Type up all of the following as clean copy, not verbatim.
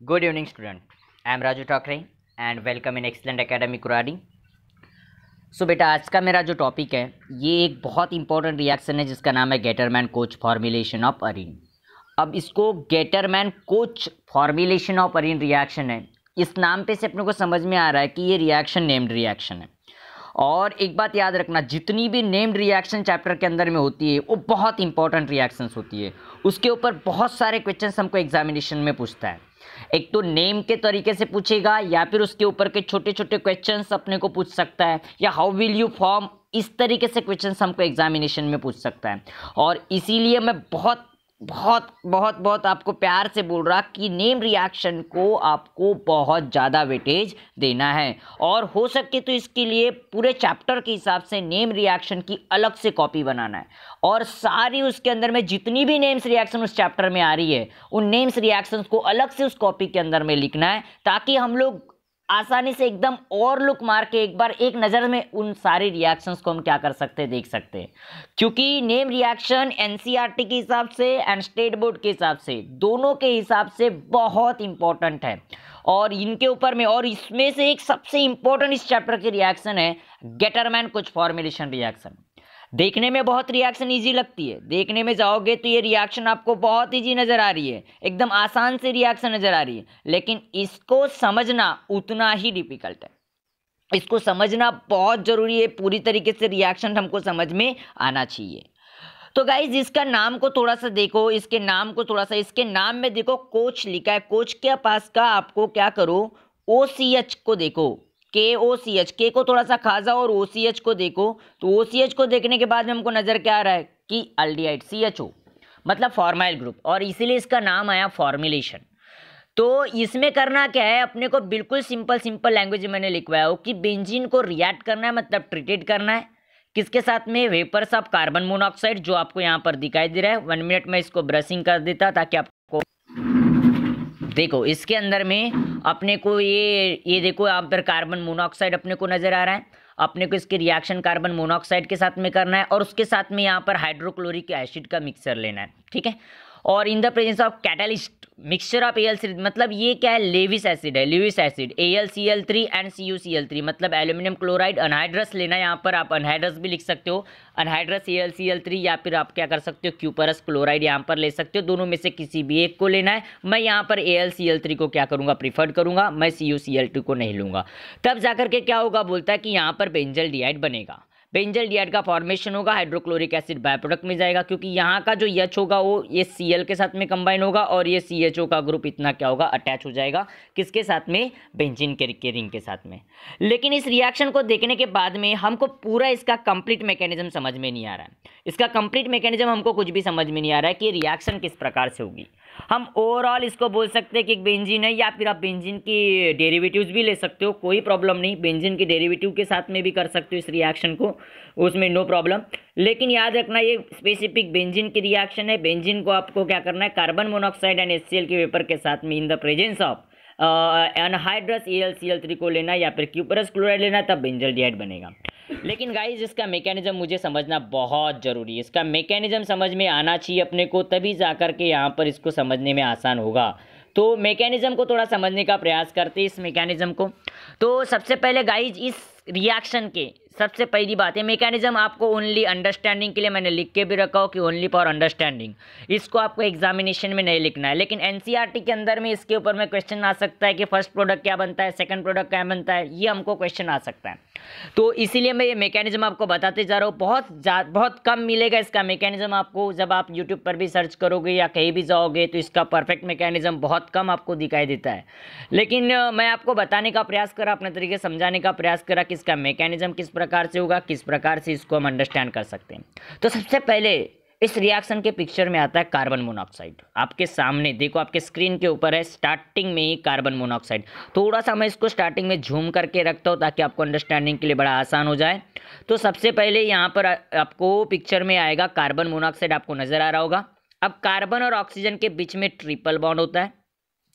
Good evening, student. I am Raju Thakre and welcome in Excellent Academy Kuradi. सो बेटा आज का मेरा जो टॉपिक है ये एक बहुत इंपॉर्टेंट रिएक्शन है जिसका नाम है Gattermann coach formulation of Areen. अब इसको Gattermann coach formulation of Areen reaction है, इस नाम पे से अपने को समझ में आ रहा है कि ये रिएक्शन नेम्ड रिएक्शन है। और एक बात याद रखना, जितनी भी नेम्ड रिएक्शन चैप्टर के अंदर में होती है वो बहुत इंपॉर्टेंट रिएक्शंस होती है, उसके ऊपर बहुत सारे क्वेश्चंस हमको एग्जामिनेशन में पूछता है। एक तो नेम के तरीके से पूछेगा या फिर उसके ऊपर के छोटे छोटे क्वेश्चंस अपने को पूछ सकता है, या हाउ विल यू फॉर्म, इस तरीके से क्वेश्चंस हमको एग्जामिनेशन में पूछ सकता है। और इसीलिए मैं बहुत बहुत बहुत बहुत आपको प्यार से बोल रहा कि नेम रिएक्शन को आपको बहुत ज़्यादा वेटेज देना है, और हो सके तो इसके लिए पूरे चैप्टर के हिसाब से नेम रिएक्शन की अलग से कॉपी बनाना है, और सारी उसके अंदर में जितनी भी नेम्स रिएक्शन उस चैप्टर में आ रही है उन नेम्स रिएक्शंस को अलग से उस कॉपी के अंदर में लिखना है, ताकि हम लोग आसानी से एकदम और लुक मार के एक बार एक नज़र में उन सारे रिएक्शंस को हम क्या कर सकते हैं, देख सकते हैं। क्योंकि नेम रिएक्शन एनसीईआरटी के हिसाब से एंड स्टेट बोर्ड के हिसाब से, दोनों के हिसाब से बहुत इंपॉर्टेंट है। और इनके ऊपर में, और इसमें से एक सबसे इंपॉर्टेंट इस चैप्टर की रिएक्शन है गेटरमैन कोच फॉर्मुलेशन रिएक्शन। देखने में बहुत रिएक्शन इजी लगती है, देखने में जाओगे तो ये रिएक्शन आपको बहुत इजी नज़र आ रही है, एकदम आसान से रिएक्शन नज़र आ रही है, लेकिन इसको समझना उतना ही डिफिकल्ट है। इसको समझना बहुत ज़रूरी है, पूरी तरीके से रिएक्शन हमको समझ में आना चाहिए। तो गाइज इसका नाम को थोड़ा सा देखो, इसके नाम को थोड़ा सा, इसके नाम में देखो कोच लिखा है, कोच के पास का आपको क्या करो, OCH को देखो, KOCH, के को थोड़ा सा खा जाओ और OCH को देखो। तो OCH को देखने के बाद में हमको नज़र क्या आ रहा है कि अल्डिहाइड CHO मतलब फॉर्माइल ग्रुप, और इसीलिए इसका नाम आया फॉर्मुलेशन। तो इसमें करना क्या है, अपने को बिल्कुल सिंपल लैंग्वेज में मैंने लिखवाया हो कि बेंजीन को रिएक्ट करना है, मतलब ट्रीटेड करना है किसके साथ में, वेपर्स ऑफ कार्बन मोनोऑक्साइड, जो आपको यहाँ पर दिखाई दे रहा है। 1 मिनट में इसको ब्रशिंग कर देता ताकि आपको देखो इसके अंदर में अपने को ये देखो यहाँ पर कार्बन मोनोऑक्साइड अपने को नज़र आ रहा है। अपने को इसके रिएक्शन कार्बन मोनोऑक्साइड के साथ में करना है, और उसके साथ में यहाँ पर हाइड्रोक्लोरिक एसिड का मिक्सचर लेना है, ठीक है। और in the presence of catalyst mixture of AlCl, मतलब ये क्या है, लेविस एसिड है, Lewis acid AlCl3 and CuCl3, मतलब एल्यूमिनियम क्लोराइड अनहाइड्रस लेना है। यहाँ पर आप अनहाइड्रस भी लिख सकते हो, अनहाइड्रस AlCl3, या फिर आप क्या कर सकते हो, क्यूपरस क्लोराइड यहाँ पर ले सकते हो, दोनों में से किसी भी एक को लेना है। मैं यहाँ पर AlCl3 को क्या करूँगा, प्रीफर्ड करूँगा, मैं CuCl2 को नहीं लूँगा। तब जाकर के क्या होगा, बोलता है कि यहाँ पर बेंजल डिहाइड बनेगा, बेंजल डिहाइड का फॉर्मेशन होगा, हाइड्रोक्लोरिक एसिड बाय प्रोडक्ट में जाएगा, क्योंकि यहाँ का जो H होगा वो ये Cl के साथ में कंबाइन होगा, और ये CHO का ग्रुप इतना क्या होगा, अटैच हो जाएगा किसके साथ में, बेंजीन के रिंग के साथ में। लेकिन इस रिएक्शन को देखने के बाद में हमको पूरा इसका कंप्लीट मैकेनिज्म समझ में नहीं आ रहा है। इसका कंप्लीट मैकेनिज्म हमको कुछ भी समझ में नहीं आ रहा है कि रिएक्शन किस प्रकार से होगी। हम ओवरऑल इसको बोल सकते हैं कि एक बेंजीन है, या फिर आप बेंजीन की डेरिवेटिव्स भी ले सकते हो, कोई प्रॉब्लम नहीं, बेंजीन की डेरिवेटिव के साथ में भी कर सकते हो इस रिएक्शन को, उसमें नो प्रॉब्लम। लेकिन याद रखना ये स्पेसिफिक बेंजीन की रिएक्शन है। बेंजीन को आपको क्या करना है, कार्बन मोनोऑक्साइड एंड HCl के वेपर के साथ में in the presence of anhydrous AlCl3 को लेना है, या फिर क्यूपरस क्लोराइड लेना है, तब बेंजल डिहाइड बनेगा। लेकिन गाइज इसका मैकेनिज्म मुझे समझना बहुत ज़रूरी है, इसका मैकेनिज्म समझ में आना चाहिए अपने को, तभी जाकर के यहाँ पर इसको समझने में आसान होगा। तो मैकेनिज्म को थोड़ा समझने का प्रयास करते हैं, इस मैकेनिज्म को। तो सबसे पहले गाइज इस रिएक्शन के सबसे पहली बात है, मैकेनिज्म आपको ओनली अंडरस्टैंडिंग के लिए मैंने लिख के भी रखा हो कि ओनली फॉर अंडरस्टैंडिंग, इसको आपको एग्जामिनेशन में नहीं लिखना है। लेकिन एनसीईआरटी के अंदर में इसके ऊपर में क्वेश्चन आ सकता है कि फर्स्ट प्रोडक्ट क्या बनता है, सेकंड प्रोडक्ट क्या बनता है, ये हमको क्वेश्चन आ सकता है। तो इसीलिए मैं ये मैकेनिज्म आपको बताते जा रहा हूँ। बहुत कम मिलेगा इसका मैकेनिज्म आपको, जब आप यूट्यूब पर भी सर्च करोगे या कहीं भी जाओगे तो इसका परफेक्ट मैकेनिज्म बहुत कम आपको दिखाई देता है। लेकिन मैं आपको बताने का प्रयास करा, अपने तरीके से समझाने का प्रयास करा कि इसका मैकेनिज्म किस प्रकार से होगा, किस प्रकार से इसको हम अंडरस्टैंड कर सकते हैं। तो सबसे पहले इस रिएक्शन के पिक्चर में आता है कार्बन मोनोऑक्साइड। आपके सामने देखो, आपके स्क्रीन के ऊपर है स्टार्टिंग में ही कार्बन मोनोऑक्साइड। थोड़ा सा मैं इसको स्टार्टिंग में झूम करके रखता हूँ ताकि आपको अंडरस्टैंडिंग के लिए बड़ा आसान हो जाए। तो सबसे पहले यहाँ पर आपको पिक्चर में आएगा कार्बन मोनोऑक्साइड, आपको नज़र आ रहा होगा। अब कार्बन और ऑक्सीजन के बीच में ट्रिपल बॉन्ड होता है,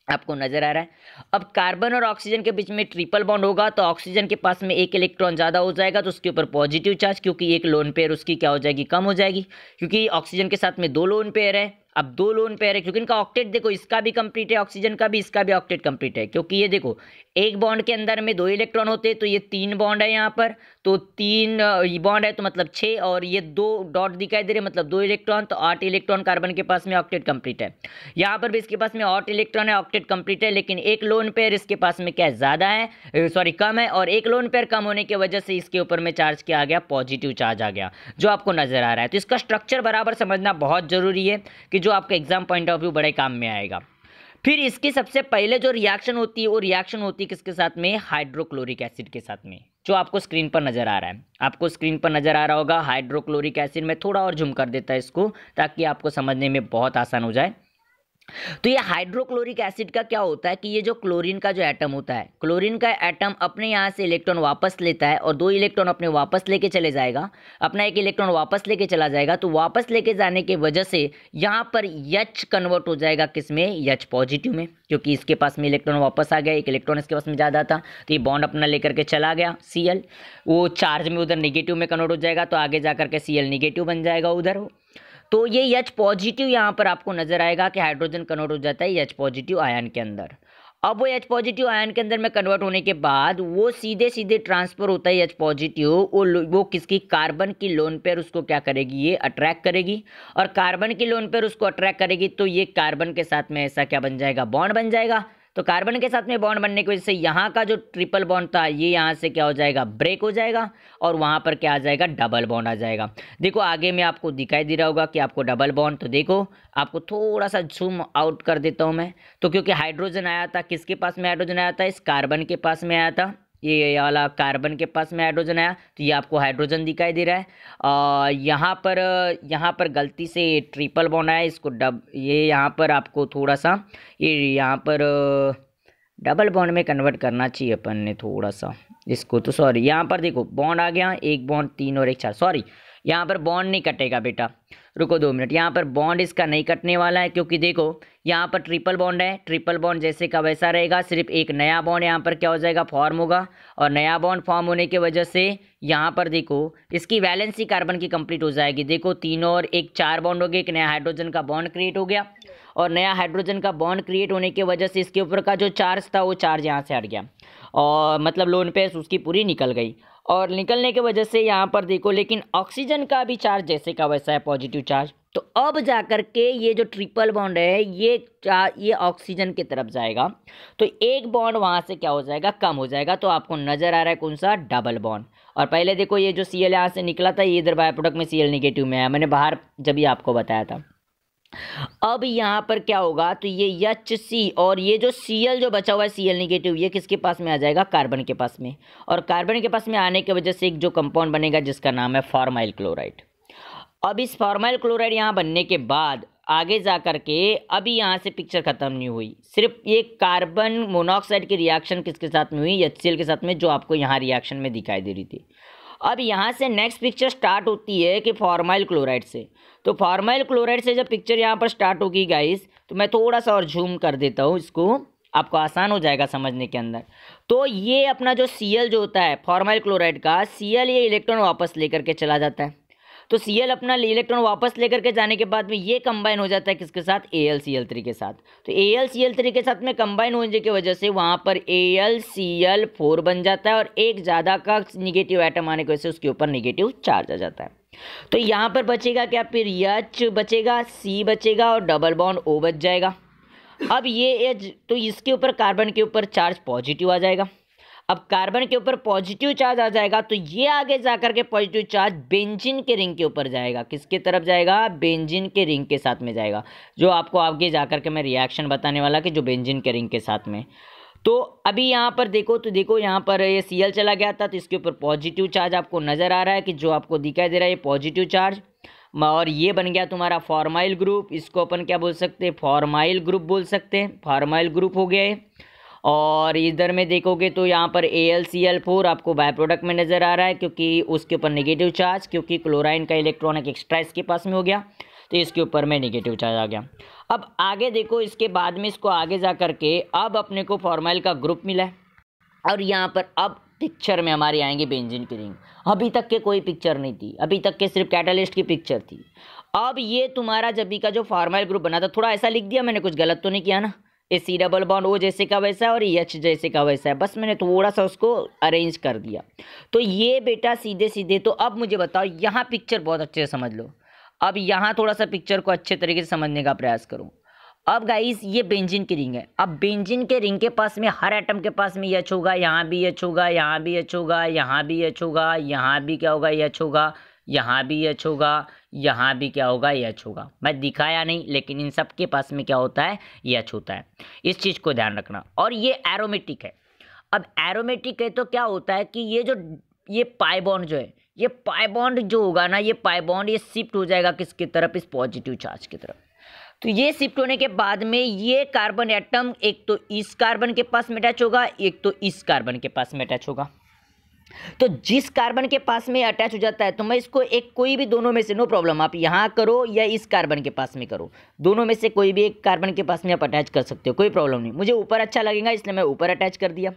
आपको नजर आ रहा है। अब कार्बन और ऑक्सीजन के बीच में ट्रिपल बॉन्ड होगा तो ऑक्सीजन के पास में एक इलेक्ट्रॉन ज़्यादा हो जाएगा, तो उसके ऊपर पॉजिटिव चार्ज, क्योंकि एक लोन पेयर उसकी क्या हो जाएगी, कम हो जाएगी, क्योंकि ऑक्सीजन के साथ में 2 लोन पेयर है। अब 2 लोन पेयर है, क्योंकि इनका ऑक्टेट देखो, इसका भी कंप्लीट है ऑक्सीजन का भी, इसका भी ऑक्टेट कंप्लीट है, क्योंकि ये देखो एक बॉन्ड के अंदर में 2 इलेक्ट्रॉन होते हैं, तो ये 3 बॉन्ड है यहाँ पर, तो 3 बॉन्ड है तो मतलब 6, और ये 2 डॉट दिखाई दे रहे मतलब 2 इलेक्ट्रॉन, तो 8 इलेक्ट्रॉन कार्बन के पास में, ऑक्टेट कंप्लीट है। यहाँ पर भी इसके पास में 8 इलेक्ट्रॉन है, ऑक्टेट कंप्लीट है, लेकिन एक लोन पेयर इसके पास में क्या है, ज़्यादा है, सॉरी कम है, और एक लोन पेयर कम होने की वजह से इसके ऊपर में चार्ज क्या आ गया, पॉजिटिव चार्ज आ गया, जो आपको नजर आ रहा है। तो इसका स्ट्रक्चर बराबर समझना बहुत जरूरी है कि जो आपके एग्जाम पॉइंट ऑफ व्यू बड़े काम में आएगा। फिर इसकी सबसे पहले जो रिएक्शन होती है वो रिएक्शन होती है किसके साथ में, हाइड्रोक्लोरिक एसिड के साथ में, जो आपको स्क्रीन पर नजर आ रहा है। आपको स्क्रीन पर नजर आ रहा होगा हाइड्रोक्लोरिक एसिड में, थोड़ा और जूम कर देता है इसको ताकि आपको समझने में बहुत आसान हो जाए। तो ये हाइड्रोक्लोरिक एसिड का क्या होता है कि ये जो क्लोरीन का जो एटम होता है, क्लोरीन का एटम अपने यहाँ से इलेक्ट्रॉन वापस लेता है और 2 इलेक्ट्रॉन अपने वापस लेके चले जाएगा, अपना 1 इलेक्ट्रॉन वापस लेके चला जाएगा। तो वापस लेके जाने की वजह से यहाँ पर H कन्वर्ट हो जाएगा किसमें, H पॉजिटिव में, क्योंकि इसके पास में इलेक्ट्रॉन वापस आ गया, 1 इलेक्ट्रॉन इसके पास में ज़्यादा था, तो ये बॉन्ड अपना लेकर के चला गया Cl, वो चार्ज में उधर निगेटिव में कन्वर्ट हो जाएगा, तो आगे जा करके Cl निगेटिव बन जाएगा उधर। तो ये H पॉजिटिव यहाँ पर आपको नजर आएगा कि हाइड्रोजन कन्वर्ट हो जाता है H पॉजिटिव आयन के अंदर। अब वो H पॉजिटिव आयन के अंदर में कन्वर्ट होने के बाद वो सीधे सीधे ट्रांसफर होता है H पॉजिटिव, वो किसकी, कार्बन की लोन पेयर उसको क्या करेगी, ये अट्रैक्ट करेगी, और कार्बन की लोन पेयर उसको अट्रैक्ट करेगी, तो ये कार्बन के साथ में ऐसा क्या बन जाएगा, बॉन्ड बन जाएगा। तो कार्बन के साथ में बॉन्ड बनने की वजह से यहाँ का जो ट्रिपल बॉन्ड था ये यहाँ से क्या हो जाएगा, ब्रेक हो जाएगा, और वहाँ पर क्या आ जाएगा, डबल बॉन्ड आ जाएगा। देखो आगे में आपको दिखाई दे रहा होगा कि आपको डबल बॉन्ड, तो देखो आपको थोड़ा सा जूम आउट कर देता हूँ मैं, तो क्योंकि हाइड्रोजन आया था, किसके पास में हाइड्रोजन आया था, इस कार्बन के पास में आया था, ये वाला कार्बन के पास में हाइड्रोजन आया, तो ये आपको हाइड्रोजन दिखाई दे रहा है। यहाँ पर गलती से ट्रिपल बॉन्ड आया, इसको ये यहाँ पर आपको थोड़ा सा ये यहाँ पर डबल बॉन्ड में कन्वर्ट करना चाहिए अपन ने थोड़ा सा इसको, तो सॉरी यहाँ पर देखो बॉन्ड आ गया, 1 बॉन्ड 3 और 1 4, सॉरी यहाँ पर बॉन्ड नहीं कटेगा बेटा, रुको 2 मिनट, यहाँ पर बॉन्ड इसका नहीं कटने वाला है, क्योंकि देखो यहाँ पर ट्रिपल बॉन्ड है, ट्रिपल बॉन्ड जैसे का वैसा रहेगा, सिर्फ एक नया बॉन्ड यहाँ पर क्या हो जाएगा, फॉर्म होगा, और नया बॉन्ड फॉर्म होने की वजह से यहाँ पर देखो इसकी वैलेंसी कार्बन की कंप्लीट हो जाएगी। देखो 3 और 1 4 बॉन्ड हो गए, एक नया हाइड्रोजन का बॉन्ड क्रिएट हो गया, और नया हाइड्रोजन का बॉन्ड क्रिएट होने की वजह से इसके ऊपर का जो चार्ज था वो चार्ज यहाँ से हट गया, और मतलब लोन पेयर उसकी पूरी निकल गई, और निकलने की वजह से यहाँ पर देखो लेकिन ऑक्सीजन का भी चार्ज जैसे का वैसा है, पॉजिटिव चार्ज। तो अब जाकर के ये जो ट्रिपल बॉन्ड है ये ऑक्सीजन की तरफ जाएगा, तो एक बॉन्ड वहाँ से क्या हो जाएगा, कम हो जाएगा, तो आपको नजर आ रहा है कौन सा, डबल बॉन्ड। और पहले देखो ये जो Cl यहाँ से निकला था ये इधर बाय प्रोडक्ट में Cl निगेटिव में आया, मैंने बाहर जब भी आपको बताया था। अब यहाँ पर क्या होगा, तो ये HC और ये जो Cl जो बचा हुआ है Cl निगेटिव, ये किसके पास में आ जाएगा, कार्बन के पास में, और कार्बन के पास में आने की वजह से एक जो कंपाउंड बनेगा जिसका नाम है फॉर्माइल क्लोराइड। अब इस फॉर्माइल क्लोराइड यहाँ बनने के बाद आगे जा कर के अभी यहाँ से पिक्चर खत्म नहीं हुई, सिर्फ ये कार्बन मोनोऑक्साइड की रिएक्शन किसके साथ में हुई, HCl के साथ में, जो आपको यहाँ रिएक्शन में दिखाई दे रही थी। अब यहाँ से नेक्स्ट पिक्चर स्टार्ट होती है कि फॉर्माइल क्लोराइड से, तो फॉर्माइल क्लोराइड से जब पिक्चर यहाँ पर स्टार्ट होगी गाइस, तो मैं थोड़ा सा और जूम कर देता हूँ इसको, आपको आसान हो जाएगा समझने के अंदर। तो ये अपना जो Cl जो होता है फॉर्माइल क्लोराइड का, Cl ये इलेक्ट्रॉन वापस लेकर के चला जाता है, तो Cl अपना इलेक्ट्रॉन वापस लेकर के जाने के बाद में ये कंबाइन हो जाता है किसके साथ, AlCl3 के साथ। तो AlCl3 के साथ में कंबाइन होने की वजह से वहाँ पर AlCl4 बन जाता है, और एक ज़्यादा का निगेटिव एटम आने की वजह से उसके ऊपर निगेटिव चार्ज आ जाता है। तो यहाँ पर बचेगा क्या, फिर H बचेगा, C बचेगा, और डबल बॉन्ड O बच जाएगा। अब ये H, तो इसके ऊपर कार्बन के ऊपर चार्ज पॉजिटिव आ जाएगा। अब कार्बन के ऊपर पॉजिटिव चार्ज आ जाएगा, तो ये आगे जाकर के पॉजिटिव चार्ज बेंजीन के रिंग के ऊपर जाएगा, किसके तरफ जाएगा, बेंजीन के रिंग के साथ में जाएगा, जो आपको आगे जाकर के मैं रिएक्शन बताने वाला कि जो बेंजीन के रिंग के साथ में। तो अभी यहाँ पर देखो, तो देखो यहाँ पर ये Cl चला गया था, तो इसके ऊपर पॉजिटिव चार्ज आपको नज़र आ रहा है कि जो आपको दिखाई दे रहा है ये पॉजिटिव चार्ज, और ये बन गया तुम्हारा फॉर्माइल ग्रुप, इसको अपन क्या बोल सकते हैं, फॉर्माइल ग्रुप बोल सकते हैं, फॉर्माइल ग्रुप हो गया है। और इधर में देखोगे तो यहाँ पर AlCl4 आपको बाय प्रोडक्ट में नज़र आ रहा है, क्योंकि उसके ऊपर नेगेटिव चार्ज, क्योंकि क्लोराइन का इलेक्ट्रॉन एक एक्स्ट्रा इसके पास में हो गया, तो इसके ऊपर में नेगेटिव चार्ज आ गया। अब आगे देखो, इसके बाद में इसको आगे जा करके अब अपने को फॉर्माइल का ग्रुप मिला है, और यहाँ पर अब पिक्चर में हमारी आएंगे बेंजीन की रिंग। अभी तक के कोई पिक्चर नहीं थी, अभी तक के सिर्फ कैटालिस्ट की पिक्चर थी। अब ये तुम्हारा जब भी का जो फॉर्माइल ग्रुप बना था, थोड़ा ऐसा लिख दिया मैंने, कुछ गलत तो नहीं किया ना? ये सी डबल बॉन्ड ओ जैसे का वैसा है और एच जैसे का वैसा है, बस मैंने थोड़ा सा उसको अरेंज कर दिया। तो ये बेटा सीधे सीधे, तो अब मुझे बताओ, यहाँ पिक्चर बहुत अच्छे से समझ लो। अब यहाँ थोड़ा सा पिक्चर को अच्छे तरीके से समझने का प्रयास करूँ। अब गाइस ये बेंजीन की रिंग है। अब बेंजीन के रिंग के पास में हर एटम के पास में एच होगा, यहाँ भी एच होगा, यहाँ भी एच होगा, यहाँ भी एच होगा, यहाँ भी क्या होगा, एच होगा, यहाँ भी एच होगा, यहाँ भी क्या होगा, एच होगा। मैं दिखाया नहीं, लेकिन इन सब के पास में क्या होता है, एच होता है। इस चीज़ को ध्यान रखना। और ये एरोमेटिक है। अब एरोमेटिक है तो क्या होता है कि ये पाई बॉन्ड जो है, ये पाई बॉन्ड जो होगा ना, ये पाई बॉन्ड ये शिफ्ट हो जाएगा किसकी तरफ, इस पॉजिटिव चार्ज की तरफ। तो ये शिफ्ट होने के बाद में ये कार्बन एटम एक तो इस कार्बन के पास में अटैच होगा, एक तो इस कार्बन के पास में अटैच होगा। तो जिस कार्बन के पास में अटैच हो जाता है, तो मैं इसको एक कोई भी दोनों में से, नो प्रॉब्लम, आप यहाँ करो या इस कार्बन के पास में करो, दोनों में से कोई भी एक कार्बन के पास में आप अटैच कर सकते हो, कोई प्रॉब्लम नहीं। मुझे ऊपर अच्छा लगेगा इसलिए मैं ऊपर अटैच कर दिया।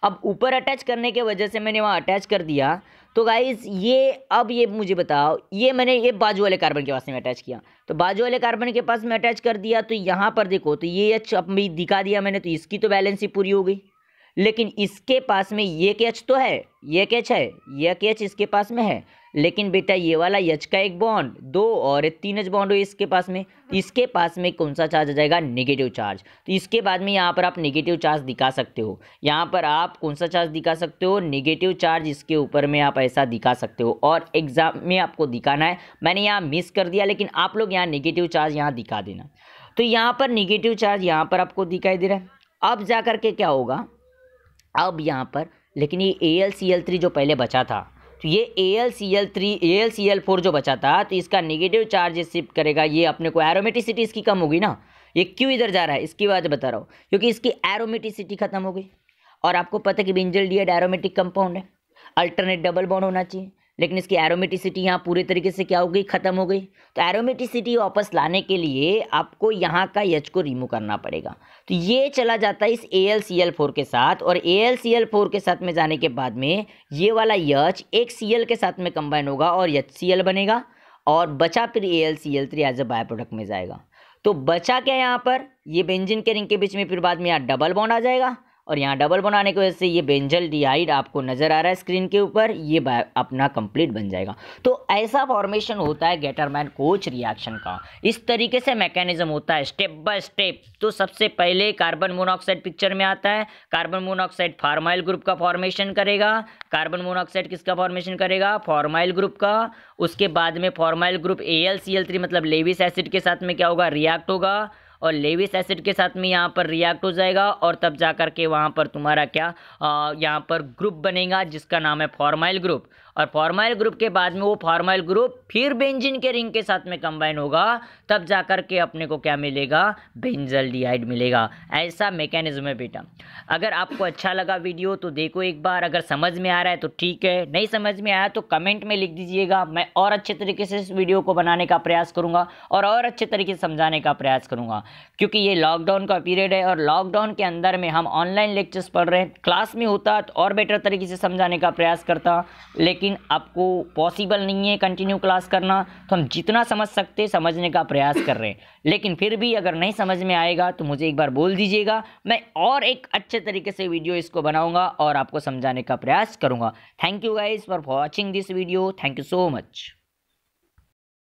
अब ऊपर अटैच करने के वजह से मैंने वहाँ अटैच कर दिया। तो गाइज ये अब ये मुझे बताओ, ये मैंने ये बाजू वाले कार्बन के पास में अटैच किया, तो बाजू वाले कार्बन के पास में अटैच कर दिया। तो यहाँ पर देखो, तो ये एच अब भी दिखा दिया मैंने, तो इसकी तो बैलेंस पूरी हो गई। लेकिन इसके पास में ये एच तो है, ये एच है, ये एच इसके पास में है, लेकिन बेटा ये वाला एच का एक बॉन्ड, दो और एक तीन एच बॉन्ड हो इसके पास में, इसके पास में कौन सा चार्ज आ जाएगा, नेगेटिव चार्ज। तो इसके बाद में यहाँ पर आप नेगेटिव चार्ज दिखा सकते हो, यहाँ पर आप कौन सा चार्ज दिखा सकते हो, नेगेटिव चार्ज इसके ऊपर में आप ऐसा दिखा सकते हो। और एग्जाम में आपको दिखाना है, मैंने यहाँ मिस कर दिया, लेकिन आप लोग यहाँ नेगेटिव चार्ज यहाँ दिखा देना। तो यहाँ पर नेगेटिव चार्ज यहाँ पर आपको दिखाई दे रहा है। अब जा करके क्या होगा, अब यहाँ पर, लेकिन ये AlCl3 जो पहले बचा था, तो ये AlCl3 AlCl4 जो बचा था, तो इसका नेगेटिव चार्ज शिफ्ट करेगा। ये अपने को एरोमेटिसिटी इसकी कम होगी ना, ये क्यों इधर जा रहा है इसकी बात बता रहा हूँ, क्योंकि इसकी एरोमेटिसिटी खत्म हो गई। और आपको पता है कि बेंजल्डिहाइड एरोमेटिक कंपाउंड है, अल्टरनेट डबल बॉन्ड होना चाहिए, लेकिन इसकी एरोमेटिसिटी यहाँ पूरे तरीके से क्या हो गई, खत्म हो गई। तो एरोमेटिसिटी वापस लाने के लिए आपको यहाँ का एच को रिमूव करना पड़ेगा। तो ये चला जाता है इस AlCl4 के साथ, और AlCl4 के साथ में जाने के बाद में ये वाला एच एक Cl के साथ में कंबाइन होगा और HCl बनेगा, और बचा फिर AlCl3 as a by product में जाएगा। तो बचा क्या यहाँ पर, ये बेंजीन के रिंग के बीच में फिर बाद में यहाँ डबल बॉन्ड आ जाएगा, और यहाँ डबल बॉन्ड आने की वजह से ये बेंजल्डिहाइड आपको नज़र आ रहा है स्क्रीन के ऊपर, ये अपना कंप्लीट बन जाएगा। तो ऐसा फॉर्मेशन होता है गेटरमैन कोच रिएक्शन का। इस तरीके से मैकेनिज्म होता है स्टेप बाय स्टेप। तो सबसे पहले कार्बन मोनोऑक्साइड पिक्चर में आता है। कार्बन मोनोऑक्साइड फॉर्माइल ग्रुप का फॉर्मेशन करेगा। कार्बन मोनोऑक्साइड किसका फॉर्मेशन करेगा, फॉर्माइल ग्रुप का। उसके बाद में फॉर्माइल ग्रुप AlCl3 मतलब लेविस एसिड के साथ में क्या होगा, रिएक्ट होगा, और लेविस एसिड के साथ में यहाँ पर रिएक्ट हो जाएगा, और तब जा कर के वहाँ पर तुम्हारा क्या यहाँ पर ग्रुप बनेगा जिसका नाम है फॉर्माइल ग्रुप। और फॉर्माइल ग्रुप के बाद में वो फॉर्माइल ग्रुप फिर बेंजीन के रिंग के साथ में कंबाइन होगा, तब जा कर के अपने को क्या मिलेगा, बेंजल्डिहाइड मिलेगा। ऐसा मैकेनिज्म है बेटा। अगर आपको अच्छा लगा वीडियो तो देखो एक बार, अगर समझ में आ रहा है तो ठीक है, नहीं समझ में आया तो कमेंट में लिख दीजिएगा। मैं और अच्छे तरीके से इस वीडियो को बनाने का प्रयास करूँगा और अच्छे तरीके से समझाने का प्रयास करूँगा, क्योंकि ये लॉकडाउन का पीरियड है और लॉकडाउन के अंदर में हम ऑनलाइन लेक्चर्स पढ़ रहे हैं। क्लास में होता तो और बेटर तरीके से समझाने का प्रयास करता, लेकिन आपको पॉसिबल नहीं है कंटिन्यू क्लास करना, तो हम जितना समझ सकते समझने का प्रयास कर रहे हैं। लेकिन फिर भी अगर नहीं समझ में आएगा तो मुझे एक बार बोल दीजिएगा, मैं और एक अच्छे तरीके से वीडियो इसको बनाऊंगा और आपको समझाने का प्रयास करूंगा। Thank you guys for watching this video, thank you so much.